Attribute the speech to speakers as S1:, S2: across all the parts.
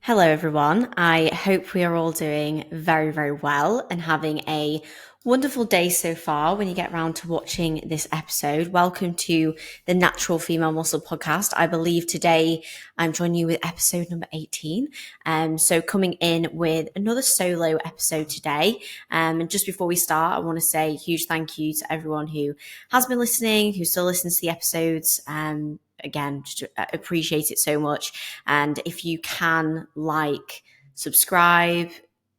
S1: Hello, everyone. I hope we are all doing very, very well and having a wonderful day so far when you get around to watching this episode. Welcome to the Natural Female Muscle Podcast. I believe today I'm joining you with episode number 18. So coming in with another solo episode today. And just before we start, I want to say a huge thank you to everyone who has been listening, who still listens to the episodes. Again, just appreciate it so much. And if you can subscribe,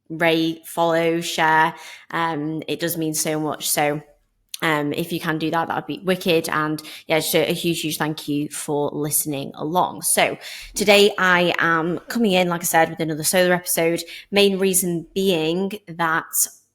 S1: rate, follow, share, it does mean so much. So if you can do that, that would be wicked. And yeah, just a huge, huge thank you for listening along. So today I am coming in, like I said, with another solo episode. Main reason being that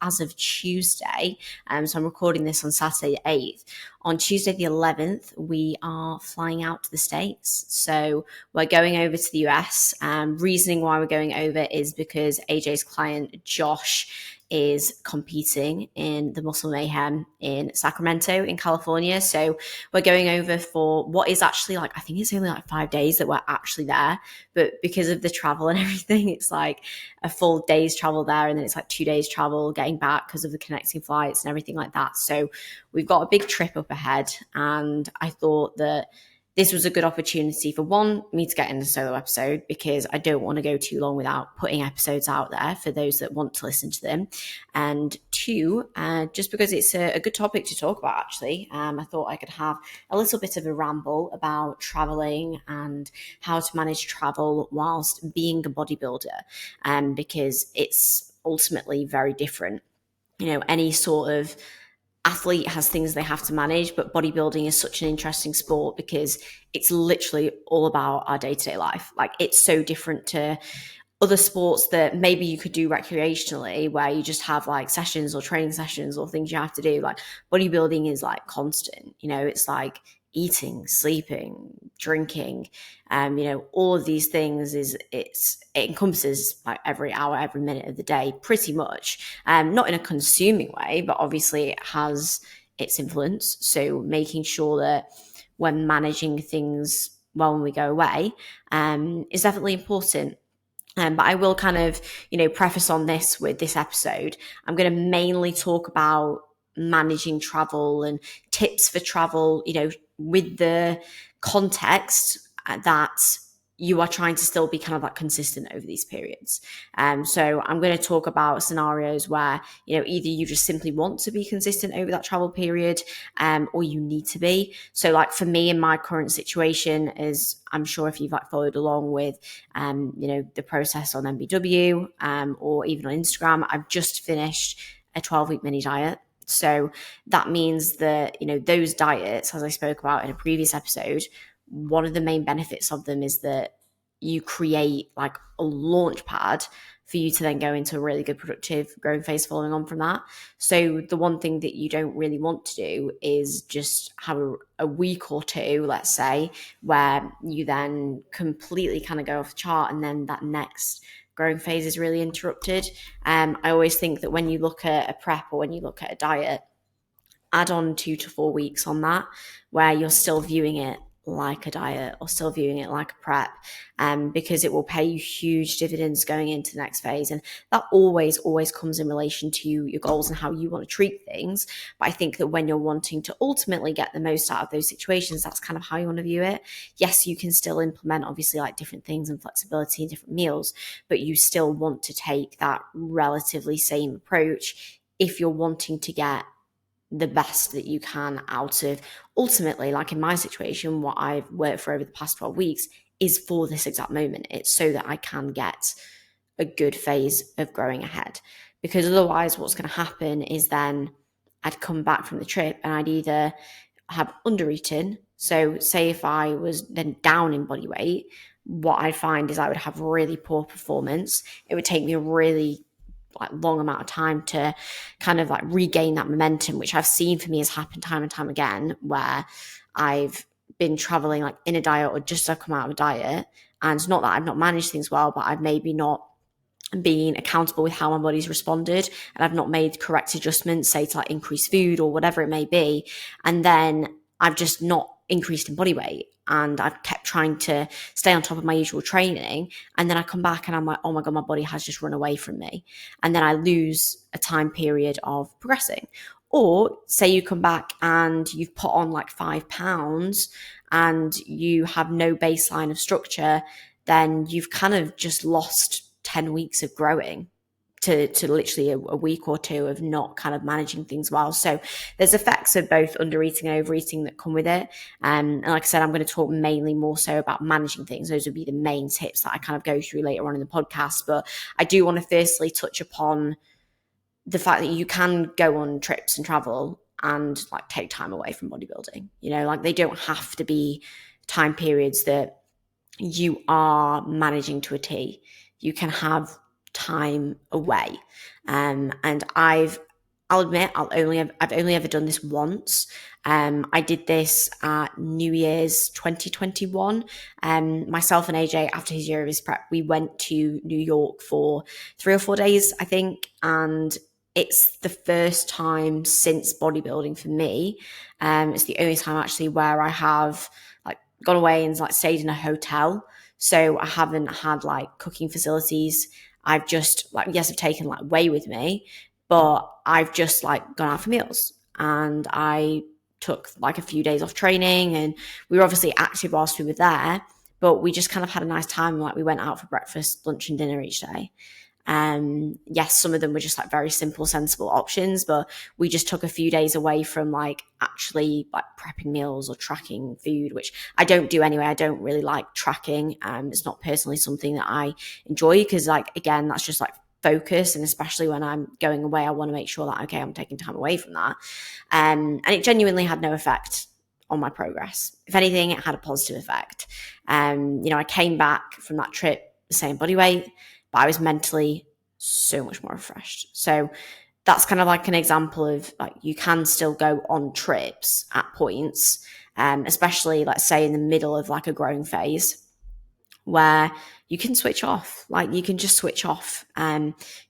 S1: as of Tuesday, so I'm recording this on Saturday the 8th. On Tuesday the 11th, we are flying out to the States. So we're going over to the US. Reasoning why we're going over is because AJ's client, Josh, is competing in the Muscle Mayhem in Sacramento in California. So we're going over for what is actually I think it's only 5 days that we're actually there. But because of the travel and everything, it's like a full day's travel there. And then it's 2 days travel getting back because of the connecting flights and everything like that. So we've got a big trip up ahead. And I thought that this was a good opportunity for me to get in a solo episode because I don't want to go too long without putting episodes out there for those that want to listen to them. And two, just because it's a good topic to talk about, actually. I thought I could have a little bit of a ramble about traveling and how to manage travel whilst being a bodybuilder, because it's ultimately very different. Any sort of athlete has things they have to manage, but bodybuilding is such an interesting sport because it's literally all about our day-to-day life. It's so different to other sports that maybe you could do recreationally where you just have sessions or training sessions or things you have to do. Bodybuilding is constant, it's eating, sleeping, drinking, all of these things it encompasses every hour, every minute of the day, pretty much. Not in a consuming way, but obviously it has its influence. So making sure that we're managing things well when we go away is definitely important. But I will kind of, preface on this with this episode. I'm going to mainly talk about managing travel and tips for travel, with the context that you are trying to still be kind of consistent over these periods. So I'm going to talk about scenarios where, either you just simply want to be consistent over that travel period, or you need to be. So for me in my current situation, is I'm sure if you've followed along with, the process on MBW, or even on Instagram, I've just finished a 12-week mini diet. So that means that, those diets, as I spoke about in a previous episode, one of the main benefits of them is that you create a launch pad for you to then go into a really good productive growing phase following on from that. So the one thing that you don't really want to do is just have a week or two, let's say, where you then completely kind of go off the chart and then that next growing phase is really interrupted. I always think that when you look at a prep or when you look at a diet, add on 2 to 4 weeks on that where you're still viewing it like a diet or still viewing it like a prep, because it will pay you huge dividends going into the next phase. And that always comes in relation to your goals and how you want to treat things. But I think that when you're wanting to ultimately get the most out of those situations, that's kind of how you want to view it. Yes, you can still implement obviously different things and flexibility in different meals, but you still want to take that relatively same approach if you're wanting to get the best that you can out of ultimately, in my situation, what I've worked for over the past 12 weeks is for this exact moment. It's so that I can get a good phase of growing ahead, because otherwise what's going to happen is then I'd come back from the trip and I'd either have under-eaten. So say if I was then down in body weight, what I'd find is I would have really poor performance. It would take me a really long amount of time to kind of regain that momentum, which I've seen for me has happened time and time again, where I've been traveling in a diet or just I've come out of a diet, and not that I've not managed things well, but I've maybe not been accountable with how my body's responded, and I've not made correct adjustments, say to increase food or whatever it may be, and then I've just not increased in body weight. and I've kept trying to stay on top of my usual training. And then I come back and I'm like, oh my God, my body has just run away from me. And then I lose a time period of progressing. Or say you come back and you've put on like 5 pounds and you have no baseline of structure, then you've kind of just lost 10 weeks of growing to literally a week or two of not kind of managing things well. So there's effects of both undereating and overeating that come with it. And like I said, I'm going to talk mainly more so about managing things. Those would be the main tips that I kind of go through later on in the podcast. But I do want to firstly touch upon the fact that you can go on trips and travel and like take time away from bodybuilding. You know, like they don't have to be time periods that you are managing to a T. You can have time away. And I'll admit, I've only ever done this once. I did this at New Year's 2021. Myself and AJ, after his year of his prep, we went to New York for 3 or 4 days, I think. And it's the first time since bodybuilding for me. It's the only time actually where I have like gone away and like stayed in a hotel. So I haven't had like cooking facilities. I've just like, yes, I've taken like whey with me, but I've just like gone out for meals, and I took like a few days off training, and we were obviously active whilst we were there, but we just kind of had a nice time. Like we went out for breakfast, lunch and dinner each day. Yes, some of them were just like very simple, sensible options, but we just took a few days away from like actually like prepping meals or tracking food, which I don't do anyway. I don't really like tracking. It's not personally something that I enjoy, because like, again, that's just like focus. And especially when I'm going away, I want to make sure that, okay, I'm taking time away from that. And it genuinely had no effect on my progress. If anything, it had a positive effect. I came back from that trip the same body weight, but I was mentally so much more refreshed. So that's kind of like an example of like, you can still go on trips at points, especially let's say in the middle of like a growing phase, where you can switch off. Like you can just switch off.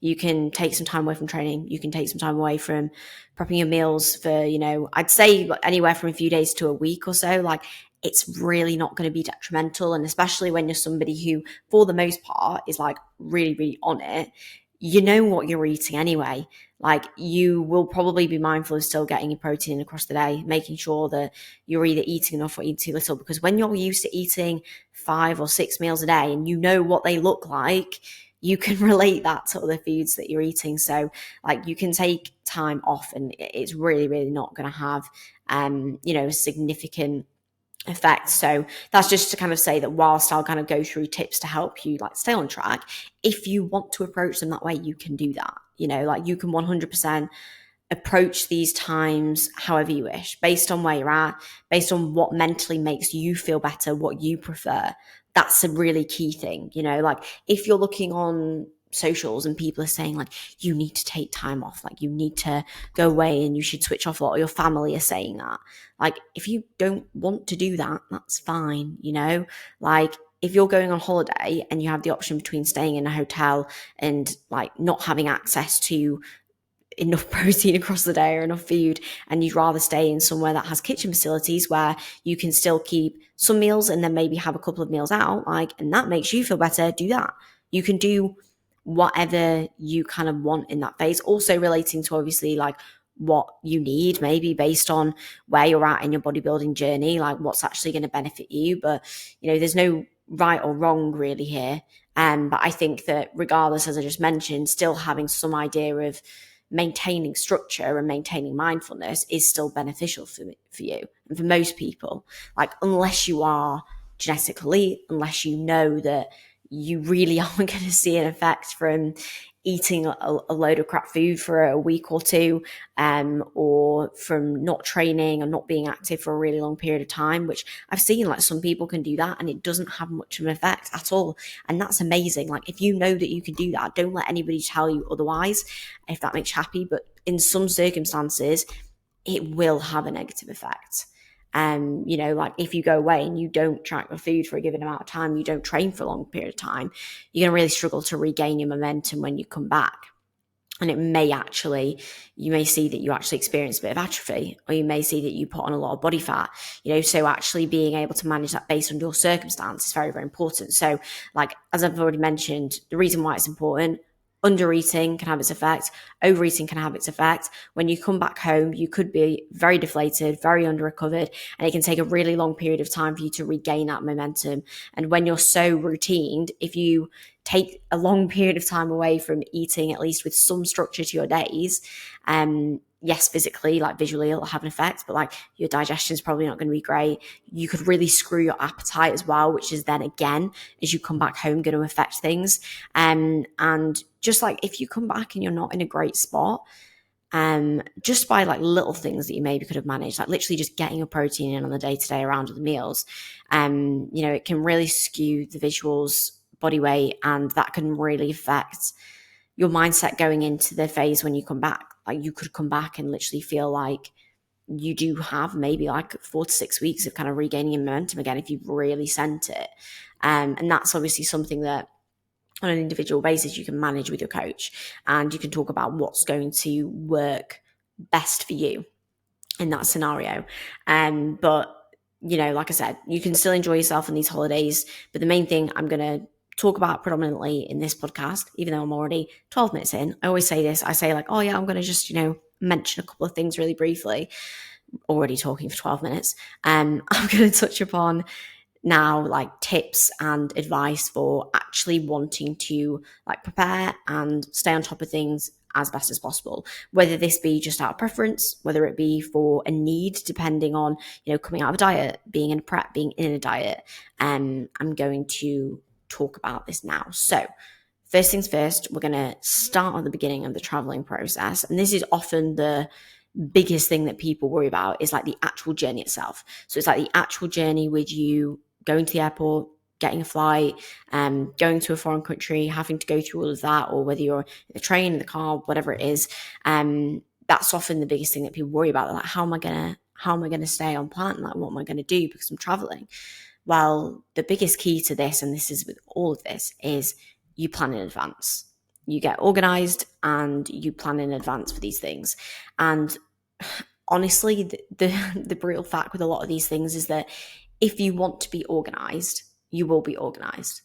S1: You can take some time away from training. You can take some time away from prepping your meals for, I'd say anywhere from a few days to a week or so. Like it's really not going to be detrimental. And especially when you're somebody who, for the most part, is like really, really on it, you know what you're eating anyway. Like you will probably be mindful of still getting your protein across the day, making sure that you're either eating enough or eating too little, because when you're used to eating 5 or 6 meals a day and you know what they look like, you can relate that to other foods that you're eating. So like you can take time off and it's really, really not going to have, a significant effect. So that's just to kind of say that whilst I'll kind of go through tips to help you like stay on track, if you want to approach them that way, you can do that. Like you can 100% approach these times however you wish, based on where you're at, based on what mentally makes you feel better, what you prefer. That's a really key thing. Like if you're looking on socials and people are saying like, you need to take time off, like you need to go away and you should switch off a lot, or your family are saying that, like if you don't want to do that, that's fine. Like if you're going on holiday and you have the option between staying in a hotel and like not having access to enough protein across the day or enough food, and you'd rather stay in somewhere that has kitchen facilities where you can still keep some meals and then maybe have a couple of meals out, like, and that makes you feel better, do that. You can do whatever you kind of want in that phase. Also relating to obviously like what you need, maybe based on where you're at in your bodybuilding journey, like what's actually going to benefit you. But, there's no right or wrong really here. But I think that regardless, as I just mentioned, still having some idea of maintaining structure and maintaining mindfulness is still beneficial for you and for most people. Like unless you are genetically, unless you know that you really aren't going to see an effect from eating a load of crap food for a week or two, or from not training or not being active for a really long period of time, which I've seen like some people can do that and it doesn't have much of an effect at all. And that's amazing. Like if you know that you can do that, don't let anybody tell you otherwise, if that makes you happy. But in some circumstances, it will have a negative effect. Like if you go away and you don't track your food for a given amount of time, you don't train for a long period of time, you're going to really struggle to regain your momentum when you come back. And you may see that you actually experience a bit of atrophy, or you may see that you put on a lot of body fat, so actually being able to manage that based on your circumstance is very, very important. So like, as I've already mentioned, the reason why it's important: under eating can have its effect, overeating can have its effect. When you come back home, you could be very deflated, very under recovered, and it can take a really long period of time for you to regain that momentum. And when you're so routined, if you take a long period of time away from eating, at least with some structure to your days, yes, physically, like visually, it'll have an effect, but like your digestion is probably not going to be great. You could really screw your appetite as well, which is then again, as you come back home, going to affect things. And just like if you come back and you're not in a great spot, just by like little things that you maybe could have managed, like literally just getting your protein in on the day-to-day around the meals, it can really skew the visuals, body weight, and that can really affect your mindset going into the phase when you come back. Like you could come back and literally feel like you do have maybe like 4 to 6 weeks of kind of regaining your momentum again if you've really sent it. And that's obviously something that on an individual basis you can manage with your coach, and you can talk about what's going to work best for you in that scenario. But like I said, you can still enjoy yourself on these holidays, but the main thing I'm going to talk about predominantly in this podcast, even though I'm already 12 minutes in, I always say this, I say like, oh yeah, I'm going to just, mention a couple of things really briefly, already talking for 12 minutes. I'm going to touch upon now like tips and advice for actually wanting to like prepare and stay on top of things as best as possible, whether this be just out of preference, whether it be for a need, depending on, coming out of a diet, being in a prep, being in a diet. I'm going to talk about this now. So first things first, we're going to start at the beginning of the traveling process. And this is often the biggest thing that people worry about, is like the actual journey itself. So it's like the actual journey with you going to the airport, getting a flight, going to a foreign country, having to go through all of that, or whether you're in the train, in the car, whatever it is. That's often the biggest thing that people worry about. Like, how am I gonna stay on plan? Like, what am I gonna do because I'm traveling? Well, the biggest key to this, and this is with all of this, is you plan in advance. You get organized and you plan in advance for these things. And honestly, the brutal fact with a lot of these things is that if you want to be organized, you will be organized.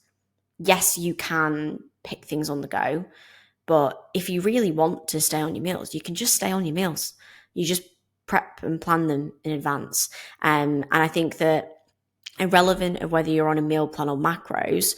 S1: Yes, you can pick things on the go, but if you really want to stay on your meals, you can just stay on your meals. You just prep and plan them in advance. And I think that irrelevant of whether you're on a meal plan or macros,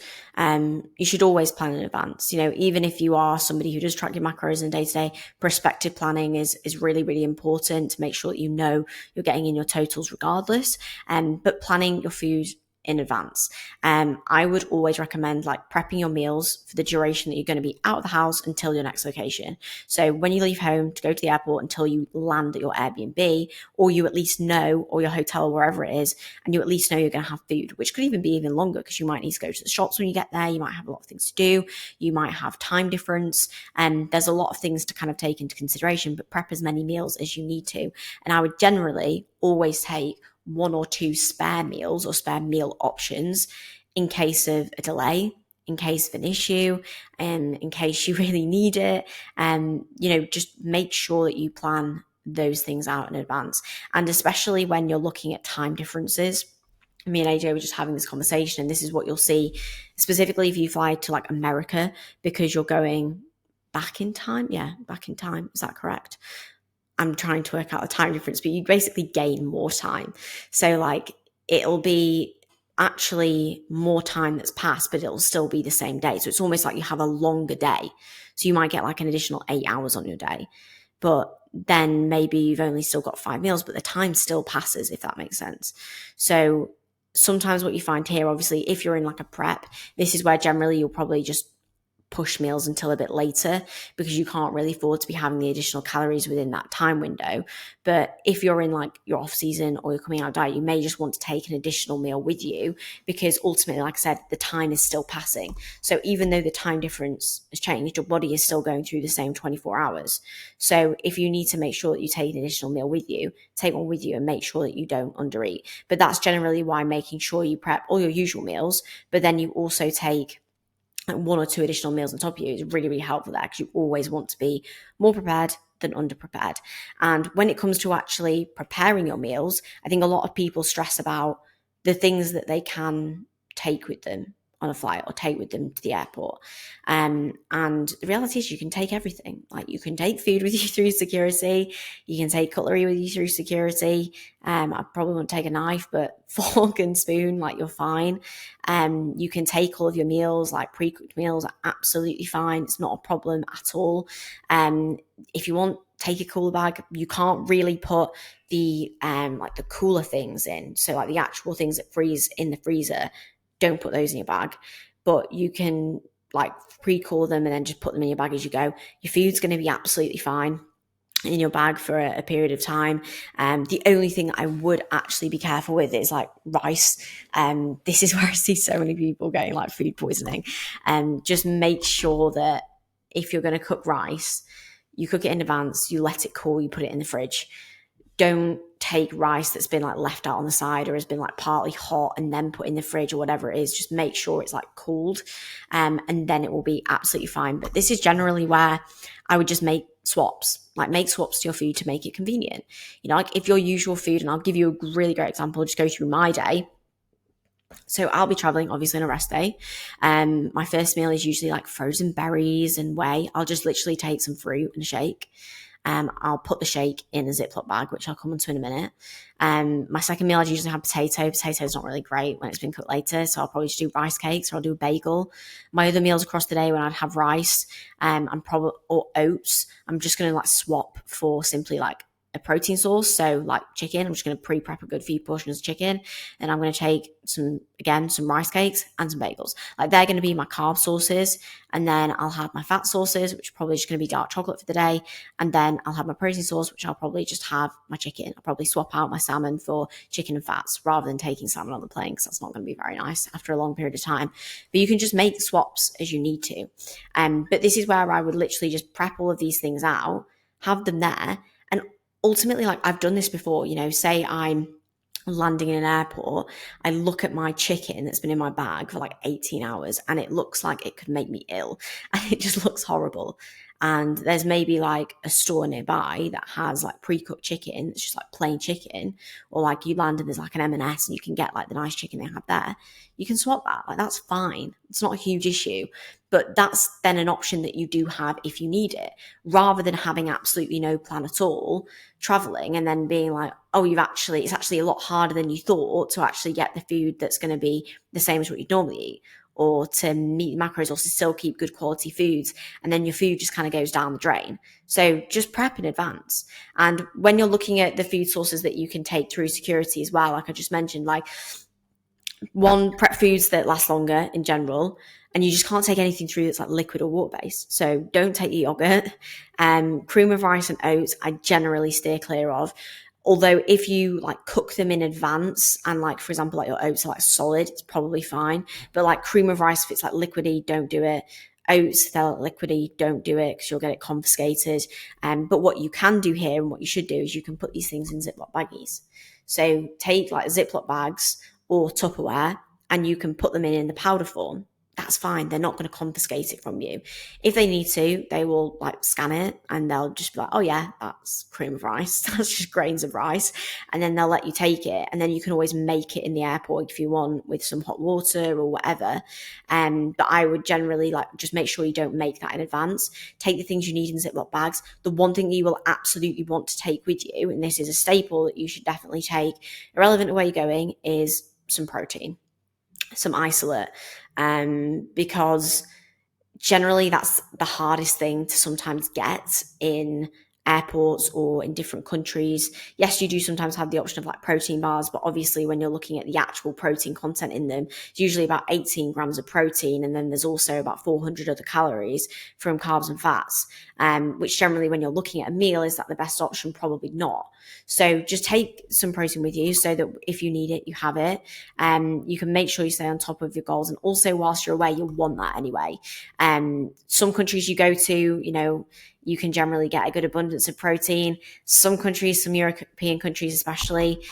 S1: you should always plan in advance. Even if you are somebody who does track your macros in day-to-day, prospective planning is really, really important to make sure that you're getting in your totals regardless. But planning your food in advance. I would always recommend like prepping your meals for the duration that you're going to be out of the house until your next location. So when you leave home to go to the airport until you land at your Airbnb, or you at least know, or your hotel, wherever it is, and you at least know you're going to have food, which could even be even longer because you might need to go to the shops when you get there. You might have a lot of things to do. You might have time difference. And there's a lot of things to kind of take into consideration, but prep as many meals as you need to. And I would generally always take 1 or 2 spare meals or spare meal options in case of a delay, in case of an issue, and in case you really need it. Just make sure that you plan those things out in advance. And especially when you're looking at time differences, me and AJ were just having this conversation, and this is what you'll see specifically if you fly to like America, because you're going back in time. Yeah, back in time. Is that correct? I'm trying to work out the time difference, but you basically gain more time. So like it'll be actually more time that's passed, but it'll still be the same day. So it's almost like you have a longer day. So you might get like an additional 8 hours on your day, but then maybe you've only still got 5 meals, but the time still passes, if that makes sense. So sometimes what you find here, obviously, if you're in like a prep, this is where generally you'll probably just push meals until a bit later because you can't really afford to be having the additional calories within that time window. But if you're in like your off season or you're coming out of diet, you may just want to take an additional meal with you because ultimately, like I said, the time is still passing. So even though the time difference has changed, your body is still going through the same 24 hours. So if you need to make sure that you take an additional meal with you, take one with you and make sure that you don't undereat. But that's generally why making sure you prep all your usual meals, but then you also take like 1 or 2 additional meals on top of you is really, really helpful there, because you always want to be more prepared than underprepared. And when it comes to actually preparing your meals, I think a lot of people stress about the things that they can take with them on a flight or take with them to the airport. And the reality is you can take everything. Like, you can take food with you through security. You can take cutlery with you through security. I probably won't take a knife, but fork and spoon, like, you're fine. You can take all of your meals, like pre-cooked meals, are absolutely fine. It's not a problem at all. If you want, take a cooler bag. You can't really put the like the cooler things in, so like the actual things that freeze in the freezer, don't put those in your bag, but you can like pre-cool them and then just put them in your bag as you go. Your food's going to be absolutely fine in your bag for a period of time. The only thing I would actually be careful with is like rice. This is where I see so many people getting like food poisoning. Just make sure that if you're going to cook rice, you cook it in advance, you let it cool, you put it in the fridge. Don't take rice that's been like left out on the side or has been like partly hot and then put in the fridge or whatever it is. Just make sure it's like cooled, and then it will be absolutely fine. But this is generally where I would just make swaps, like make swaps to your food to make it convenient. You know, like if your usual food, and I'll give you a really great example, just go through my day. So I'll be traveling obviously on a rest day. My first meal is usually like frozen berries and whey. I'll just literally take some fruit and a shake. I'll put the shake in a Ziploc bag, which I'll come onto in a minute. My second meal, I'd usually have potato. Potato's not really great when it's been cooked later, so I'll probably just do rice cakes, or I'll do a bagel. My other meals across the day, when I'd have rice, or oats, I'm just going to like swap for simply like a protein source. So like chicken, I'm just going to pre-prep a good few portions of chicken, and I'm going to take some rice cakes and some bagels. Like, they're going to be my carb sources, and then I'll have my fat sources, which are probably just going to be dark chocolate for the day, and then I'll have my protein source, which I'll probably just have my chicken. I'll probably swap out my salmon for chicken and fats, rather than taking salmon on the plane, because that's not going to be very nice after a long period of time. But you can just make swaps as you need to. But this is where I would literally just prep all of these things out, have them there, and ultimately, like, I've done this before, you know, say I'm landing in an airport, I look at my chicken that's been in my bag for like 18 hours and it looks like it could make me ill, and it just looks horrible. And there's maybe like a store nearby that has like pre-cooked chicken. It's just like plain chicken, or like you land and there's like an M&S and you can get like the nice chicken they have there. You can swap that. Like, that's fine. It's not a huge issue, but that's then an option that you do have if you need it, rather than having absolutely no plan at all, traveling and then being like, oh, it's actually a lot harder than you thought to actually get the food that's going to be the same as what you'd normally eat, or to meet the macros, or to still keep good quality foods, and then your food just kind of goes down the drain. So just prep in advance. And when you're looking at the food sources that you can take through security as well, like I just mentioned, like, one, prep foods that last longer in general, and you just can't take anything through that's like liquid or water based. So don't take the yogurt. Cream of rice and oats, I generally steer clear of. Although if you like cook them in advance, and like, for example, like your oats are like solid, it's probably fine. But like cream of rice, if it's like liquidy, don't do it. Oats, if they're like liquidy, don't do it, because you'll get it confiscated. But what you can do here, and what you should do, is you can put these things in Ziploc baggies. So take like Ziploc bags or Tupperware, and you can put them in the powder form. That's fine. They're not going to confiscate it from you. If they need to, they will like scan it, and they'll just be like, oh yeah, that's cream of rice. That's just grains of rice. And then they'll let you take it. And then you can always make it in the airport if you want, with some hot water or whatever. But I would generally like just make sure you don't make that in advance. Take the things you need in Ziploc bags. The one thing that you will absolutely want to take with you, and this is a staple that you should definitely take, irrelevant to where you're going, is some protein, some isolate, because generally that's the hardest thing to sometimes get in airports or in different countries. Yes, you do sometimes have the option of like protein bars, but obviously when you're looking at the actual protein content in them, it's usually about 18 grams of protein, and then there's also about 400 other calories from carbs and fats, which generally when you're looking at a meal, is that the best option? Probably not. So just take some protein with you, so that if you need it, you have it. You can make sure you stay on top of your goals, and also whilst you're away, you'll want that anyway. Some countries you go to, you know, you can generally get a good abundance of protein. Some countries, some European countries especially,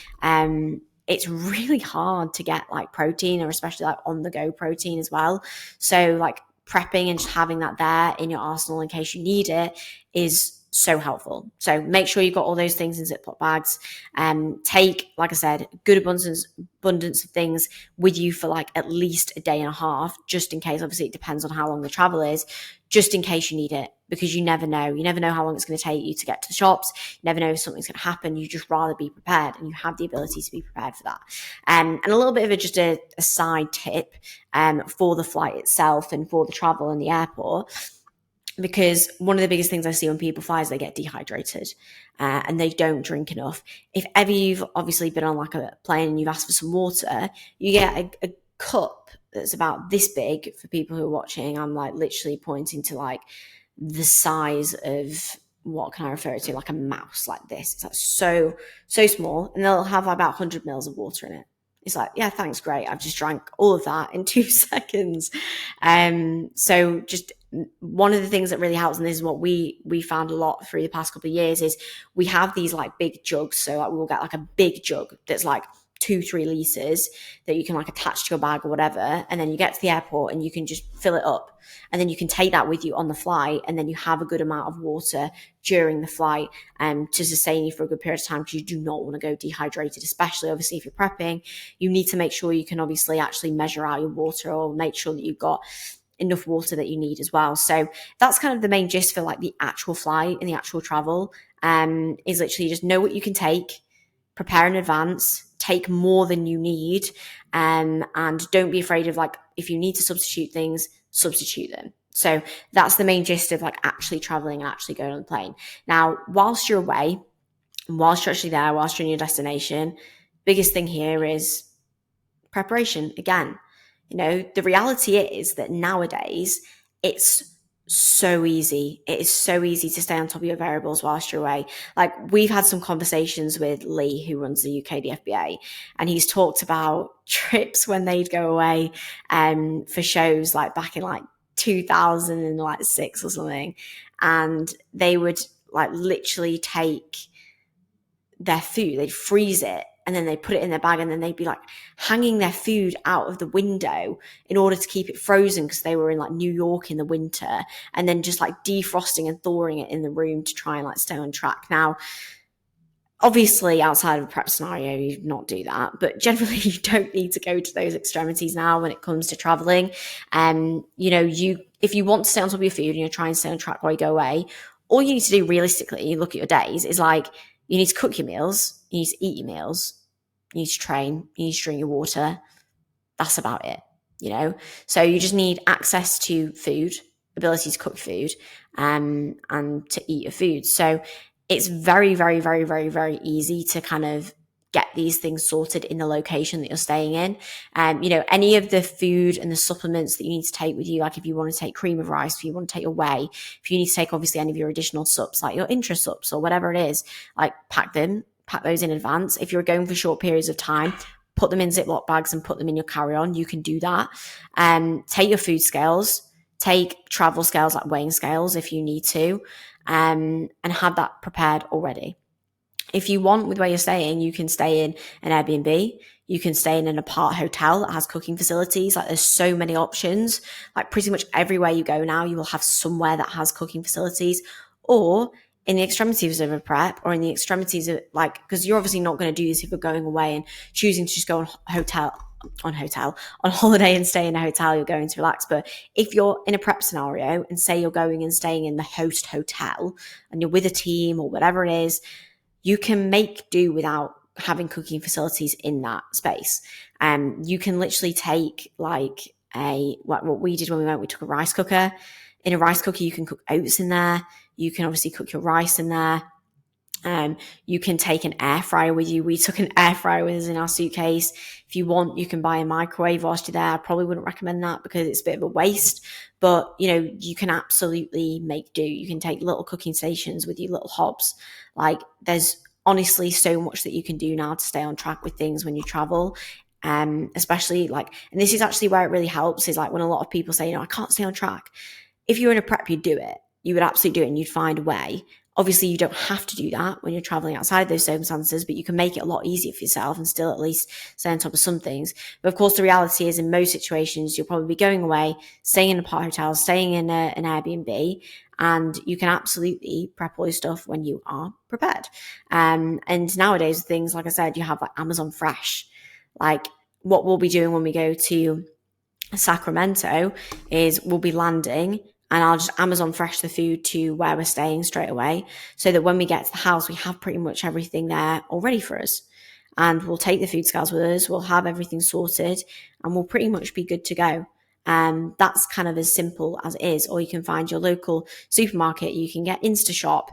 S1: it's really hard to get like protein, or especially like on the go protein as well. So like prepping and just having that there in your arsenal in case you need it is so helpful. So make sure you've got all those things in Ziploc bags. Take, like I said, good abundance of things with you for like at least a day and a half, just in case. Obviously, it depends on how long the travel is, just in case you need it, because you never know. You never know how long it's going to take you to get to the shops. You never know if something's going to happen. You just rather be prepared, and you have the ability to be prepared for that. And a little bit of just a side tip for the flight itself and for the travel in the airport. Because one of the biggest things I see when people fly is they get dehydrated and they don't drink enough. If ever you've obviously been on like a plane and you've asked for some water, you get a cup that's about this big. For people who are watching, I'm like literally pointing to like the size of, what can I refer it to? Like a mouse, like this. It's like so small, and they'll have about 100 mils of water in it. It's like, yeah, thanks, great. I've just drank all of that in 2 seconds. So just one of the things that really helps, and this is what we found a lot through the past couple of years, is we have these like big jugs. So like we'll get like a big jug that's like 2-3 liters that you can like attach to your bag or whatever. And then you get to the airport and you can just fill it up. And then you can take that with you on the flight. And then you have a good amount of water during the flight to sustain you for a good period of time, because you do not want to go dehydrated, especially obviously if you're prepping. You need to make sure you can obviously actually measure out your water, or make sure that you've got enough water that you need as well. So that's kind of the main gist for like the actual flight and the actual travel, is literally just know what you can take, prepare in advance, take more than you need, and don't be afraid of like, if you need to substitute things, substitute them. So that's the main gist of like actually traveling and actually going on the plane. Now, whilst you're away, whilst you're actually there, whilst you're in your destination, biggest thing here is preparation. Again, you know, the reality is that nowadays it's so easy. It is so easy to stay on top of your variables whilst you're away. Like, we've had some conversations with Lee, who runs the UK DFBA, and he's talked about trips when they'd go away for shows like back in like 2006 or something. And they would like literally take their food, they'd freeze it, and then they put it in their bag, and then they'd be like hanging their food out of the window in order to keep it frozen, because they were in like New York in the winter, and then just like defrosting and thawing it in the room to try and like stay on track. Now, obviously outside of a prep scenario, you not do that, but generally you don't need to go to those extremities now when it comes to traveling. You know, if you want to stay on top of your food and you're trying to stay on track while you go away, all you need to do realistically, you look at your days, is like, you need to cook your meals, you need to eat your meals, you need to train, you need to drink your water. That's about it, you know? So you just need access to food, ability to cook food, and to eat your food. So it's very, very, very, very, very easy to kind of get these things sorted in the location that you're staying in. You know, any of the food and the supplements that you need to take with you, like if you want to take cream of rice, if you want to take your whey, if you need to take obviously any of your additional sups, like your intra sups or whatever it is, like pack those in advance. If you're going for short periods of time, put them in Ziploc bags and put them in your carry-on. You can do that. Take your food scales, take travel scales like weighing scales if you need to, and have that prepared already. If you want, with where you're staying, you can stay in an Airbnb. You can stay in an apart hotel that has cooking facilities. Like, there's so many options. Like, pretty much everywhere you go now, you will have somewhere that has cooking facilities. Or in the extremities of a prep, or in the extremities of like, because you're obviously not going to do this if you're going away and choosing to just go on holiday and stay in a hotel, you're going to relax. But if you're in a prep scenario and say you're going and staying in the host hotel and you're with a team or whatever it is, you can make do without having cooking facilities in that space. You can literally take like what we did when we went, we took a rice cooker. In a rice cooker, you can cook oats in there. You can obviously cook your rice in there. You can take an air fryer with you. We took an air fryer with us in our suitcase. If you want, you can buy a microwave whilst you're there. I probably wouldn't recommend that because it's a bit of a waste, but you know, you can absolutely make do. You can take little cooking stations with you, little hobs. Like, there's honestly so much that you can do now to stay on track with things when you travel. Especially like, and this is actually where it really helps, is like when a lot of people say, you know, I can't stay on track. If you're in a prep, you'd do it. You would absolutely do it, and you'd find a way. Obviously, you don't have to do that when you're traveling outside those circumstances, but you can make it a lot easier for yourself and still at least stay on top of some things. But of course, the reality is in most situations, you'll probably be going away, staying in a hotel, staying in an Airbnb, and you can absolutely prep all your stuff when you are prepared. And nowadays, things, like I said, you have like Amazon Fresh. Like what we'll be doing when we go to Sacramento is we'll be landing and I'll just Amazon Fresh the food to where we're staying straight away, so that when we get to the house, we have pretty much everything there already for us. And we'll take the food scales with us, we'll have everything sorted, and we'll pretty much be good to go. That's kind of as simple as it is. Or you can find your local supermarket, you can get InstaShop.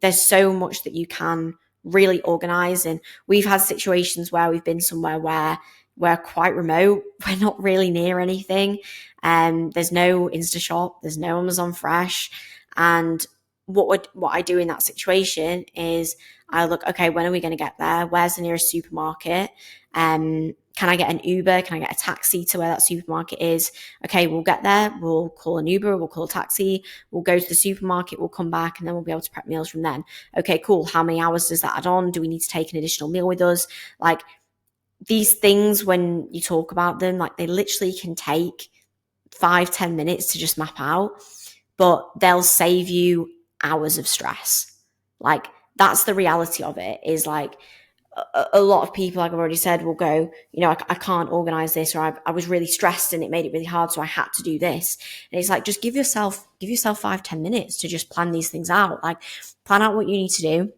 S1: There's so much that you can really organize. And we've had situations where we've been somewhere where we're quite remote, we're not really near anything. There's no InstaShop, there's no Amazon Fresh. And what I do in that situation is I look, okay, when are we going to get there? Where's the nearest supermarket? Can I get an Uber? Can I get a taxi to where that supermarket is? Okay, we'll get there. We'll call an Uber. We'll call a taxi. We'll go to the supermarket. We'll come back and then we'll be able to prep meals from then. Okay, cool. How many hours does that add on? Do we need to take an additional meal with us? Like these things, when you talk about them, like they literally can take 5-10 minutes to just map out, but they'll save you hours of stress. Like that's the reality of it, is like a lot of people, like I've already said, will go, you know, I can't organize this, or I was really stressed and it made it really hard, so I had to do this. And it's like, just give yourself 5-10 minutes to just plan these things out. Like plan out what you need to do,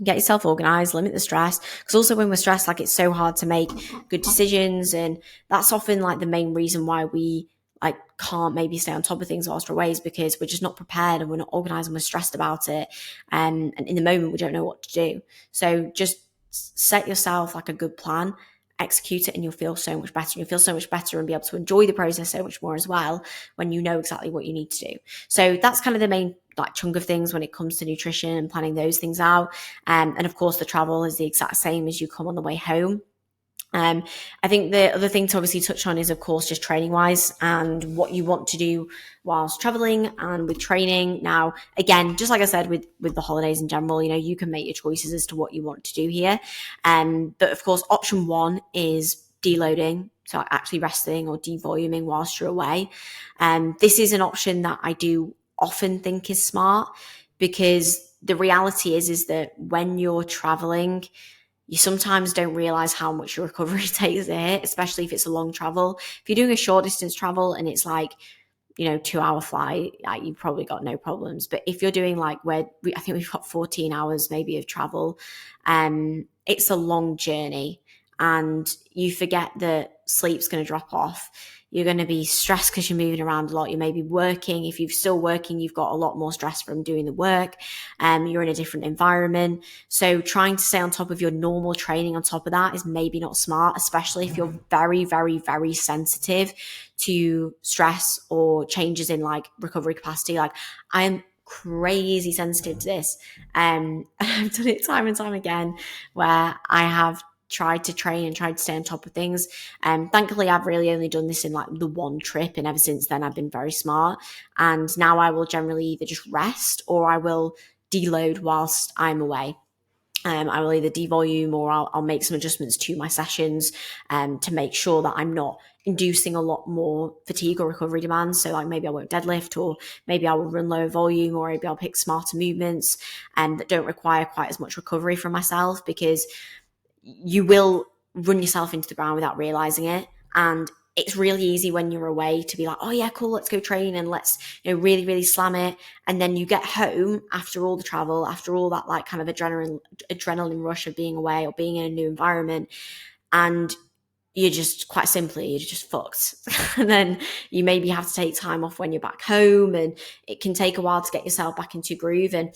S1: get yourself organized, limit the stress. Because also when we're stressed, like it's so hard to make good decisions. And that's often like the main reason why we like can't maybe stay on top of things whilst we're away, is because we're just not prepared and we're not organized and we're stressed about it. And in the moment, we don't know what to do. So just set yourself like a good plan, execute it, and you'll feel so much better. You'll feel so much better and be able to enjoy the process so much more as well when you know exactly what you need to do. So that's kind of the main like chunk of things when it comes to nutrition and planning those things out. And of course, the travel is the exact same as you come on the way home. I think the other thing to obviously touch on is, of course, just training wise and what you want to do whilst traveling and with training. Now, again, just like I said, with the holidays in general, you know, you can make your choices as to what you want to do here. But of course, option one is deloading. So actually resting or devoluming whilst you're away. This is an option that I do often think is smart, because the reality is that when you're traveling, you sometimes don't realize how much your recovery takes a hit, especially if it's a long travel. If you're doing a short distance travel and it's like, you know, 2-hour flight, like you've probably got no problems. But if you're doing like I think we've got 14 hours maybe of travel, it's a long journey and you forget that sleep's going to drop off. You're going to be stressed because you're moving around a lot. You may be working. If you're still working, you've got a lot more stress from doing the work. You're in a different environment. So trying to stay on top of your normal training on top of that is maybe not smart, especially if you're very, very, very sensitive to stress or changes in like recovery capacity. Like I am crazy sensitive to this. I've done it time and time again where I have tried to train and tried to stay on top of things. Thankfully, I've really only done this in like the one trip, and ever since then, I've been very smart. And now I will generally either just rest or I will deload whilst I'm away. I will either devolume or I'll make some adjustments to my sessions to make sure that I'm not inducing a lot more fatigue or recovery demands. So like maybe I won't deadlift, or maybe I will run lower volume, or maybe I'll pick smarter movements that don't require quite as much recovery from myself, because you will run yourself into the ground without realizing it. And it's really easy when you're away to be like, oh yeah, cool, let's go train and let's, you know, really, really slam it. And then you get home after all the travel, after all that like kind of adrenaline rush of being away or being in a new environment, and you're just quite simply, you're just fucked. And then you maybe have to take time off when you're back home, and it can take a while to get yourself back into groove. And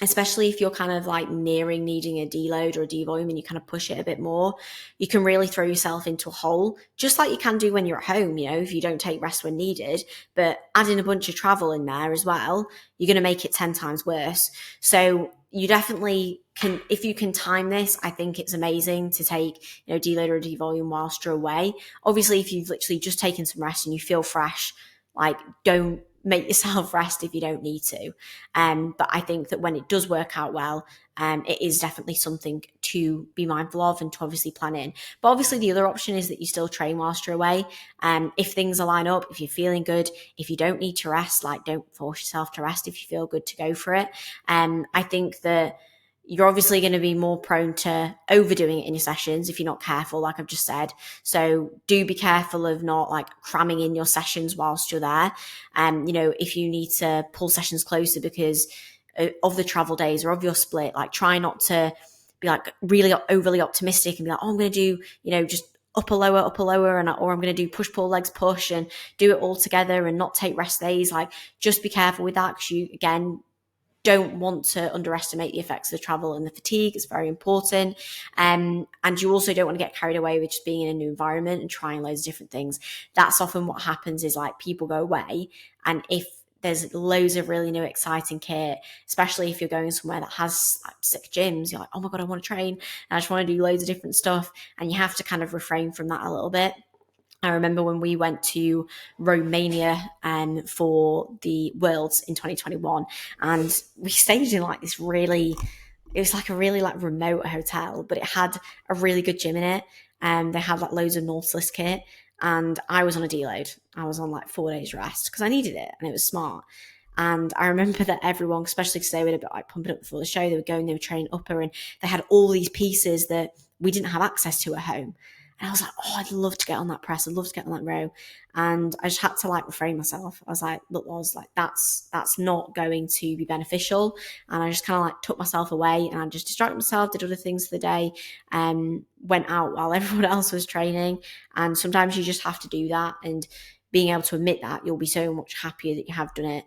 S1: especially if you're kind of like nearing needing a deload or a devolume and you kind of push it a bit more, you can really throw yourself into a hole, just like you can do when you're at home, you know, if you don't take rest when needed. But adding a bunch of travel in there as well, you're going to make it 10 times worse. So you definitely can, if you can time this, I think it's amazing to take, you know, deload or devolume whilst you're away. Obviously, if you've literally just taken some rest and you feel fresh, like don't make yourself rest if you don't need to. But I think that when it does work out well, it is definitely something to be mindful of and to obviously plan in. But obviously the other option is that you still train whilst you're away. If things align up, if you're feeling good, if you don't need to rest, like don't force yourself to rest. If you feel good, to go for it. I think that you're obviously going to be more prone to overdoing it in your sessions if you're not careful, like I've just said. So do be careful of not like cramming in your sessions whilst you're there. If you need to pull sessions closer because of the travel days or of your split, like try not to be like really overly optimistic and be like, oh, I'm going to do, just upper, lower, or I'm going to do push, pull, legs, push and do it all together and not take rest days. Like just be careful with that because you, again, don't want to underestimate the effects of the travel and the fatigue. It's very important. And you also don't want to get carried away with just being in a new environment and trying loads of different things. That's often what happens is like people go away, and if there's loads of really new exciting kit, especially if you're going somewhere that has like 6 gyms, you're like, oh my God, I want to train and I just want to do loads of different stuff. And you have to kind of refrain from that a little bit. I remember when we went to Romania for the Worlds in 2021, and we stayed in like this really, it was like a really like remote hotel, but it had a really good gym in it. And they had like loads of Nautilus kit, and I was on a deload. I was on like 4 days rest because I needed it and it was smart. And I remember that everyone, especially because they were a bit like pumping up before the show, they were training upper, and they had all these pieces that we didn't have access to at home. And I was like, oh, I'd love to get on that press. I'd love to get on that row. And I just had to like refrain myself. I was like, look, Loz, like that's not going to be beneficial. And I just kind of like took myself away and I just distracted myself, did other things for the day, went out while everyone else was training. And sometimes you just have to do that. And being able to admit that, you'll be so much happier that you have done it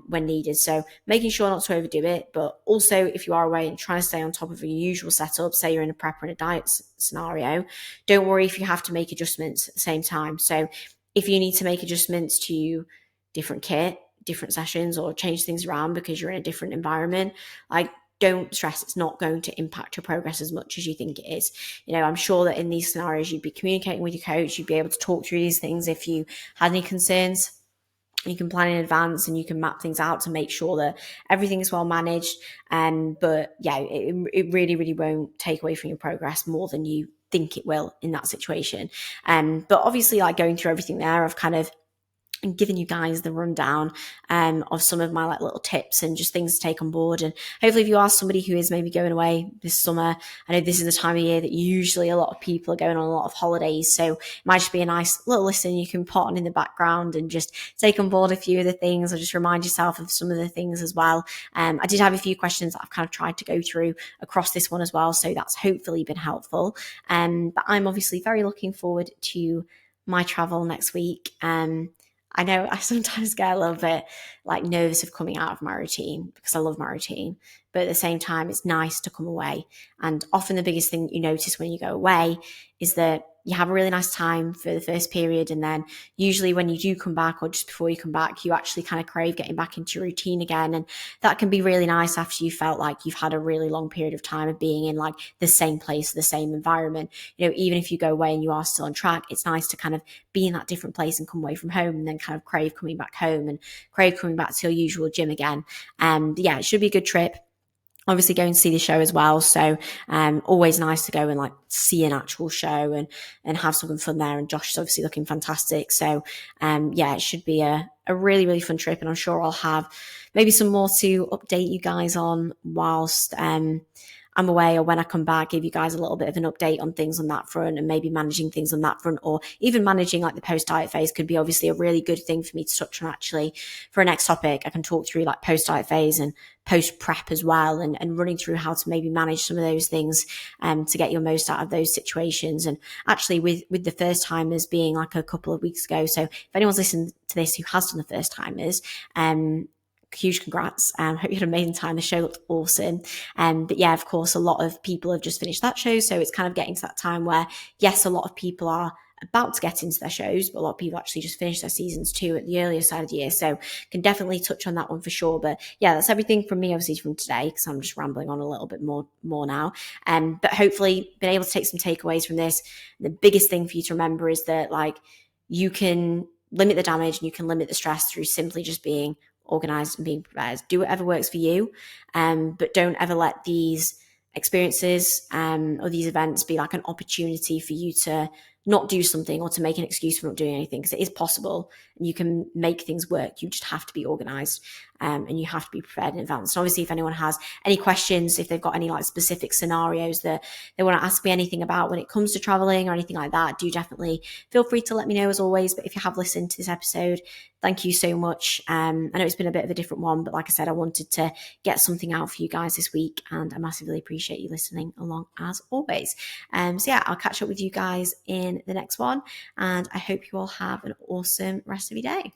S1: when needed. So making sure not to overdo it, but also if you are away and trying to stay on top of your usual setup, say you're in a prep or in a diet scenario, don't worry if you have to make adjustments at the same time. So if you need to make adjustments to different kit, different sessions, or change things around because you're in a different environment, like don't stress. It's not going to impact your progress as much as you think it is. I'm sure that in these scenarios, you'd be communicating with your coach. You'd be able to talk through these things if you had any concerns. You can plan in advance and you can map things out to make sure that everything is well managed. But yeah, it really, really won't take away from your progress more than you think it will in that situation. But obviously, like going through everything there, I've kind of and giving you guys the rundown of some of my like little tips and just things to take on board. And hopefully if you are somebody who is maybe going away this summer, I know this is the time of year that usually a lot of people are going on a lot of holidays. So it might just be a nice little listen you can put on in the background and just take on board a few of the things, or just remind yourself of some of the things as well. I did have a few questions that I've kind of tried to go through across this one as well. So that's hopefully been helpful. But I'm obviously very looking forward to my travel next week. I know I sometimes get a little bit like nervous of coming out of my routine because I love my routine, but at the same time, it's nice to come away. And often the biggest thing you notice when you go away is that you have a really nice time for the first period. And then usually when you do come back, or just before you come back, you actually kind of crave getting back into your routine again. And that can be really nice after you felt like you've had a really long period of time of being in like the same place, the same environment. Even if you go away and you are still on track, it's nice to kind of be in that different place and come away from home and then kind of crave coming back home and crave coming back to your usual gym again. Yeah, it should be a good trip. Obviously going to see the show as well. So always nice to go and like see an actual show and have some fun there. And Josh is obviously looking fantastic. So yeah, it should be a really, really fun trip. And I'm sure I'll have maybe some more to update you guys on whilst I'm away, or when I come back, give you guys a little bit of an update on things on that front, and maybe managing things on that front, or even managing like the post-diet phase could be obviously a really good thing for me to touch on actually for a next topic. I can talk through like post-diet phase and post-prep as well, and running through how to maybe manage some of those things to get your most out of those situations. And actually with the first timers being like a couple of weeks ago, so if anyone's listened to this who has done the first timers, huge congrats. Hope you had an amazing time. The show looked awesome. But yeah, of course, a lot of people have just finished that show. So it's kind of getting to that time where, yes, a lot of people are about to get into their shows, but a lot of people actually just finished their seasons too at the earlier side of the year. So can definitely touch on that one for sure. But yeah, that's everything from me, obviously, from today, because I'm just rambling on a little bit more now. But hopefully been able to take some takeaways from this. The biggest thing for you to remember is that like you can limit the damage and you can limit the stress through simply just being organized and being prepared. Do whatever works for you, but don't ever let these experiences or these events be like an opportunity for you to not do something or to make an excuse for not doing anything, because it is possible and you can make things work. You just have to be organized and you have to be prepared in advance. And obviously, if anyone has any questions, if they've got any like specific scenarios that they want to ask me anything about when it comes to traveling or anything like that, do definitely feel free to let me know as always. But if you have listened to this episode, thank you so much. I know it's been a bit of a different one, but like I said, I wanted to get something out for you guys this week, and I massively appreciate you listening along as always. So yeah, I'll catch up with you guys in the next one, and I hope you all have an awesome rest of your day.